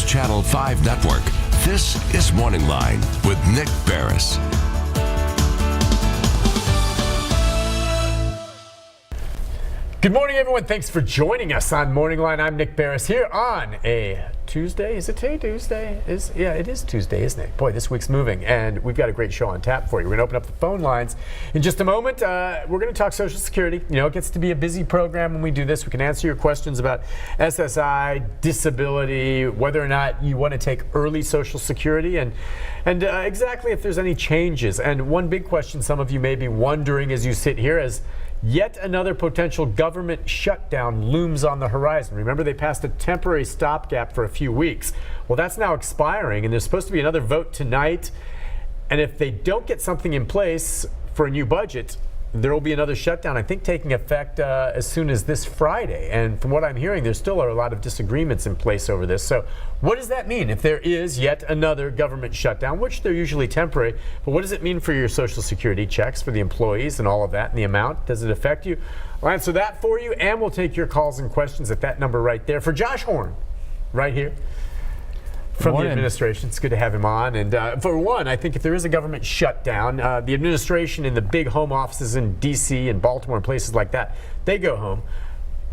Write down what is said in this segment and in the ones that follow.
News Channel 5 Network, this is Morning Line with Nick Beres. Good morning, everyone. Thanks for joining us on Morning Line. I'm Nick Beres here on a Tuesday. Is it today Tuesday? Yeah, it is Tuesday, isn't it? Boy, this week's moving, and we've got a great show on tap for you. We're going to open up the phone lines in just a moment. We're going to talk Social Security. You know, it gets to be a busy program when we do this. We can answer your questions about SSI, disability, whether or not you want to take early Social Security, and exactly if there's any changes. And one big question some of you may be wondering as you sit here is, yet another potential government shutdown looms on the horizon. Remember, they passed a temporary stopgap for a few weeks. Well, that's now expiring, and there's supposed to be another vote tonight. And if they don't get something in place for a new budget, there will be another shutdown, I think, taking effect as soon as this Friday. And from what I'm hearing, there still are a lot of disagreements in place over this. So what does that mean if there is yet another government shutdown, which they're usually temporary? But what does it mean for your Social Security checks for the employees and all of that and the amount? Does it affect you? I'll answer that for you, and we'll take your calls and questions at that number right there. For Josh Horn, right here from the administration. It's good to have him on. And for one, I think if there is a government shutdown, the administration in the big home offices in D.C. and Baltimore and places like that, they go home.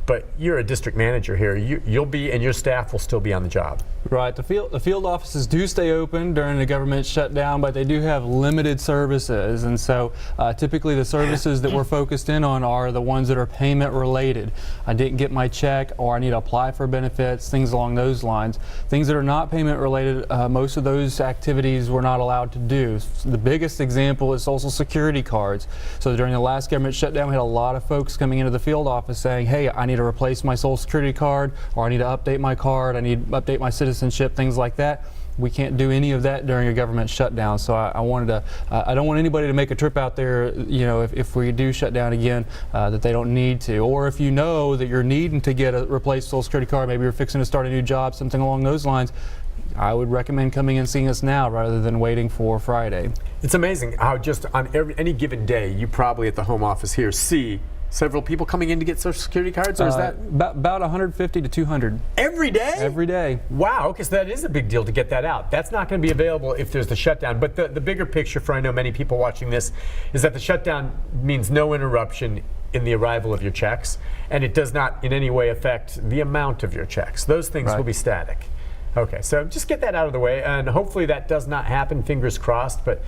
But you're a district manager here. You'll be, and your staff will still be on the job. Right. The field offices do stay open during the government shutdown, but they do have limited services. And so typically the services that we're focused in on are the ones that are payment related. I didn't get my check, or I need to apply for benefits, things along those lines. Things that are not payment related, most of those activities we're not allowed to do. The biggest example is Social Security cards. So during the last government shutdown, we had a lot of folks coming into the field office saying, hey, I need to replace my Social Security card, or I need to update my card, I need to update my citizenship, things like that. We can't do any of that during a government shutdown. So I wanted to, I don't want anybody to make a trip out there, you know, if we do shut down again, that they don't need to. Or if you know that you're needing to get a replaced Social Security card, maybe you're fixing to start a new job, something along those lines, I would recommend coming and seeing us now rather than waiting for Friday. It's amazing how just on any given day, you probably at the home office here see several people coming in to get Social Security cards, or is that about 150 to 200 every day? Every day. Wow. Okay, so that is a big deal to get that out. That's not going to be available if there's the shutdown. But the bigger picture for I know many people watching this is that the shutdown means no interruption in the arrival of your checks, and it does not in any way affect the amount of your checks. Those things will be static. Okay, so just get that out of the way, and hopefully that does not happen. Fingers crossed. But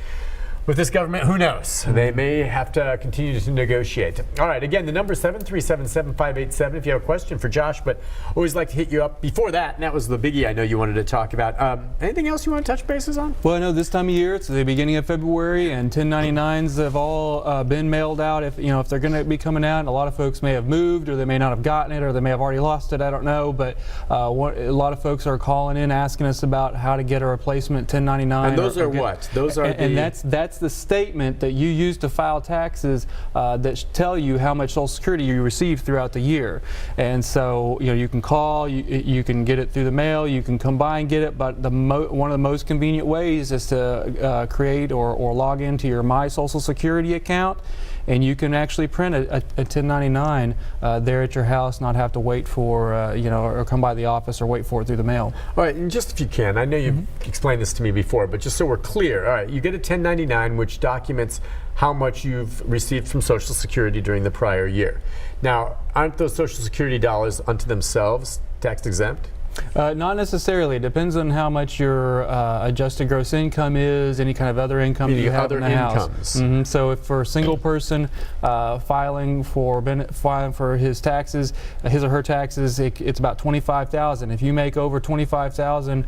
with this government, who knows? They may have to continue to negotiate. All right, again, the number is 737-7587 if you have a question for Josh, but always like to hit you up before that, and that was the biggie I know you wanted to talk about. Anything else you want to touch bases on? Well, I know this time of year, it's the beginning of February, and 1099s have all been mailed out. If they're going to be coming out, a lot of folks may have moved, or they may not have gotten it, or they may have already lost it, I don't know, but a lot of folks are calling in asking us about how to get a replacement 1099. And those are what? Those are and that's the statement that you use to file taxes that tell you how much Social Security you received throughout the year. And so you can call, you can get it through the mail, you can come by and get it, but one of the most convenient ways is to create or log into your My Social Security account, and you can actually print a 1099 there at your house, not have to wait for or come by the office or wait for it through the mail. All right, and just if you can, I know you've explained this to me before, but just so we're clear, all right, you get a 1099 which documents how much you've received from Social Security during the prior year. Now, aren't those Social Security dollars unto themselves tax exempt? Not necessarily. It depends on how much your adjusted gross income is, any kind of other income that you have in the house. So if for a single person filing for his taxes, his or her taxes, it's about $25,000. If you make over $25,000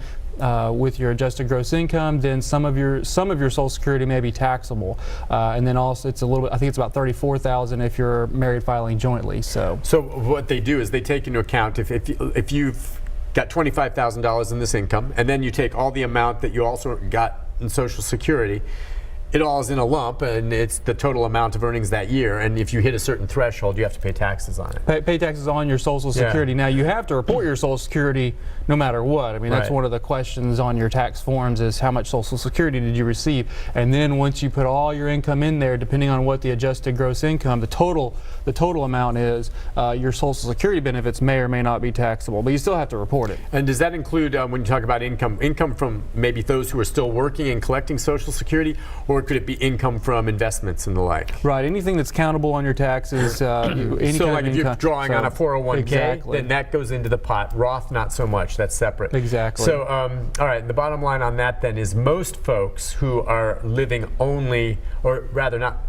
with your adjusted gross income, then some of your Social Security may be taxable, and then also it's a little bit. I think it's about $34,000 if you're married filing jointly. So what they do is they take into account if you've got $25,000 in this income, and then you take all the amount that you also got in Social Security, it all is in a lump, and it's the total amount of earnings that year. And if you hit a certain threshold, you have to pay taxes on it. Pay taxes on your Social Security. Now, you have to report your Social Security no matter what. I mean, that's Right. one of the questions on your tax forms is how much Social Security did you receive? And then once you put all your income in there, depending on what the adjusted gross income, the total amount is, your Social Security benefits may or may not be taxable, but you still have to report it. And does that include, when you talk about income from maybe those who are still working and collecting Social Security, or could it be income from investments and the like? Right, anything that's countable on your taxes. Any So kind like of if you're income. drawing on a 401k, Exactly. then that goes into the pot. Roth, not so much. That's separate. Exactly. So, all right, the bottom line on that then is most folks who are living only, or rather not,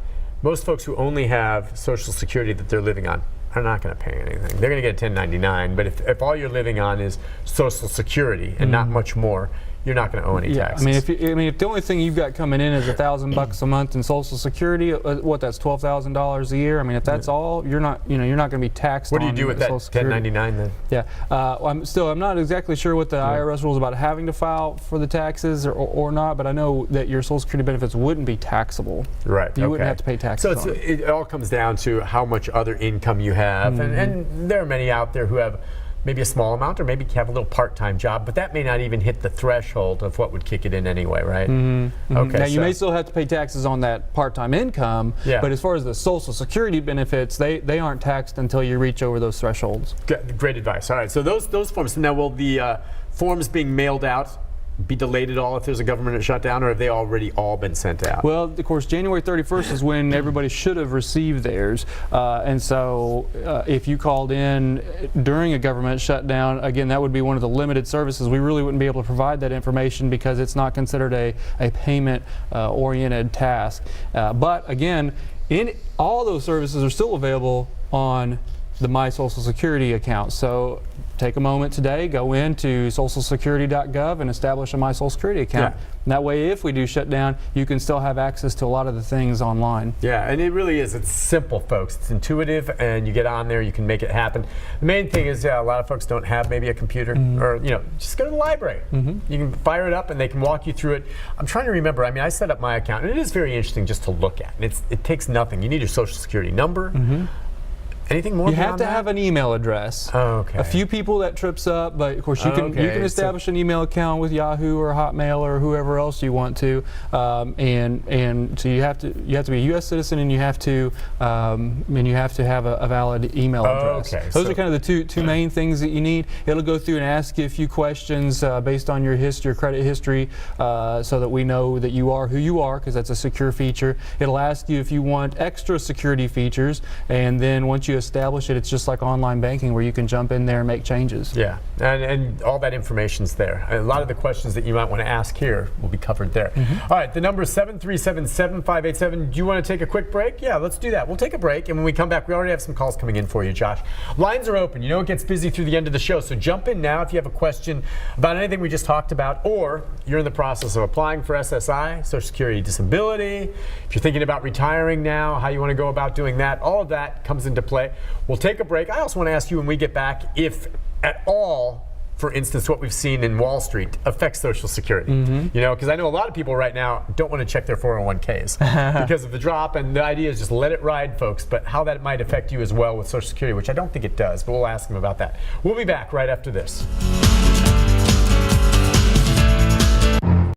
most folks who only have Social Security that they're living on are not going to pay anything. They're going to get a 1099, but if all you're living on is Social Security and not much more, you're not going to owe any taxes. I mean, if the only thing you've got coming in is $1,000 a month in Social Security, that's $12,000 a year. I mean, if that's all, you're not going to be taxed. What do you on do with that Social Security. 1099 then? Yeah, I'm not exactly sure what the IRS rules about having to file for the taxes or not, but I know that your Social Security benefits wouldn't be taxable. Right. You wouldn't have to pay taxes. So on it. it all comes down to how much other income you have, and there are many out there who have maybe a small amount, or maybe have a little part-time job, but that may not even hit the threshold of what would kick it in anyway, right? Okay. Now, you may still have to pay taxes on that part-time income, Yeah. but as far as the Social Security benefits, they aren't taxed until you reach over those thresholds. Great advice. All right, so those forms. Now, will the forms being mailed out be delayed at all if there's a government shutdown, or have they already all been sent out? Well, of course, January 31st is when everybody should have received theirs. And so if you called in during a government shutdown, again, that would be one of the limited services. We really wouldn't be able to provide that information because it's not considered a payment-oriented task. But again, all those services are still available on the My Social Security account. So take a moment today, go into socialsecurity.gov and establish a My Social Security account. Yeah. And that way, if we do shut down, you can still have access to a lot of the things online. Yeah, and it really is. It's simple, folks. It's intuitive, and you get on there, you can make it happen. The main thing is, a lot of folks don't have maybe a computer, or just go to the library. You can fire it up, and they can walk you through it. I'm trying to remember. I mean, I set up my account, and it is very interesting just to look at. And it takes nothing. You need your Social Security number. Anything more? You have beyond to that? have an email address. Oh, okay. A few people that trips up, but of course you can establish an email account with Yahoo or Hotmail or whoever else you want to, and so you have to be a U.S. citizen, and you have to have a valid email address. Okay, Those are kind of the two main things that you need. It'll go through and ask you a few questions based on your history, your credit history, so that we know that you are who you are, because that's a secure feature. It'll ask you if you want extra security features, and then once you establish it, it's just like online banking where you can jump in there and make changes. Yeah, and all that information's there. A lot of the questions that you might want to ask here will be covered there. All right, the number is 737-7587. Do you want to take a quick break? Yeah, let's do that. We'll take a break, and when we come back, we already have some calls coming in for you, Josh. Lines are open. You know it gets busy through the end of the show, so jump in now if you have a question about anything we just talked about, or you're in the process of applying for SSI, Social Security Disability. If you're thinking about retiring now, how you want to go about doing that, all of that comes into play. We'll take a break. I also want to ask you when we get back if at all, for instance, what we've seen in Wall Street affects Social Security. Because I know a lot of people right now don't want to check their 401ks because of the drop, and the idea is just let it ride, folks, but how that might affect you as well with Social Security, which I don't think it does, but we'll ask them about that. We'll be back right after this.